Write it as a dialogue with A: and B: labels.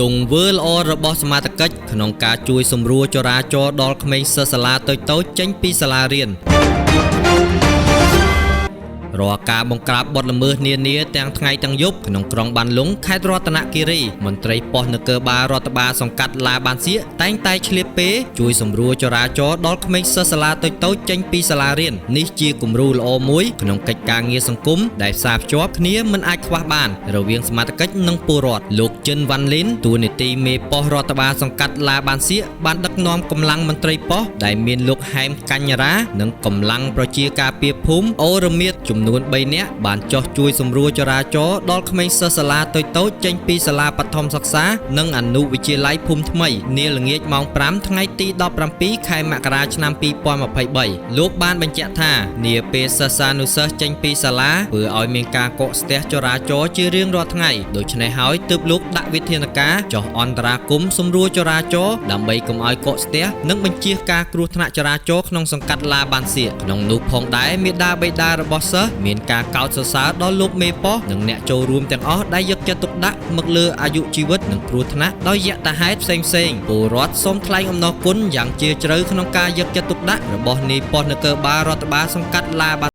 A: ទង្វើល្អរបស់សមាជិកក្នុងការជួយសម្រួលចរាចរណ៍ដល់ក្មេងសិស្សសាលាតូចៗចេញពីសាលារៀនរាល់ការបង្ក្រាបបទល្មើសនានាទាំងថ្ងៃទាំងយប់ក្នុងក្រុងបានលុងខេត្តរតនគិរីមន្ត្រីប៉ុស្តិ៍នគរបាលរដ្ឋបាលសង្កាត់ឡាបានសៀកតែងតែឆ្លៀតពេលជួយសម្រួលចរាចរណ៍ដល់ក្មេងសិស្សសាលាតូចៗចេញពីសាលារៀននេះជាគំរូល្អមួយក្នុងកិច្ចការងារសង្គមដែលផ្សារភ្ជាប់គ្នាមិនអាចខ្វះបានរវាងសមាជិកនិងពលរដ្ឋលោកចិនវ៉ាន់លីនតួនាទីមេប៉ុស្តិ៍រដ្ឋបាលសង្កាត់ឡាបានសៀកបានដឹកនាំកម្លាំងមន្ត្រីប៉ុស្តិ៍ដែលមានលោកហែមកញ្ញរានិងកម្លាំងប្រជាការពារភូមិអូរមៀតចំនួន3នាក់បានចុះជួយសម្រួលចរាចរណ៍ដល់ក្មេងសិស្សសាលាតូចៗចេញពីសាលាបឋមសិក្សានិងអនុវិទ្យាល័យភូមិថ្មីនាល្ងាចម៉ោង5ថ្ងៃទី17ខែមករាឆ្នាំ2023លោកបានបញ្ជាក់ថានាពេលសិស្សានុសិស្សចេញពីសាលាធ្វើឲ្យមានការកកស្ទះចរាចរណ៍ជារៀងរាល់ថ្ងៃដូច្នេះហើយទើបលោកដាក់វិធានការចុះអន្តរាគមន៍សម្រួលចរាចរណ៍ដើម្បីកុំឲ្យកកស្ទះនិងបញ្ជៀសការគ្រោះថ្នាក់ចរាចរណ៍ក្នុងសង្កាត់ឡាបានសៀកក្នុងនោះផងដែរមាតាបិតារបស់សិស្សមានការកោតសរសើរដល់លោកមេប៉ុស្តិ៍និងអ្នកចូលរួមទាំងអស់ដែលយកចិត្តទុកដាក់មកលើអាយុជីវិតនិងគ្រោះថ្នាក់ដោយយថាហេតុផ្សេងៗពលរដ្ឋសូមថ្លែងអំណរគុណយ៉ាងជ្រាលជ្រៅក្នុងការយកចិត្តទុកដាក់របស់នាយប៉ុស្តិ៍នគរបាលរដ្ឋបាលសង្កាត់ឡាបា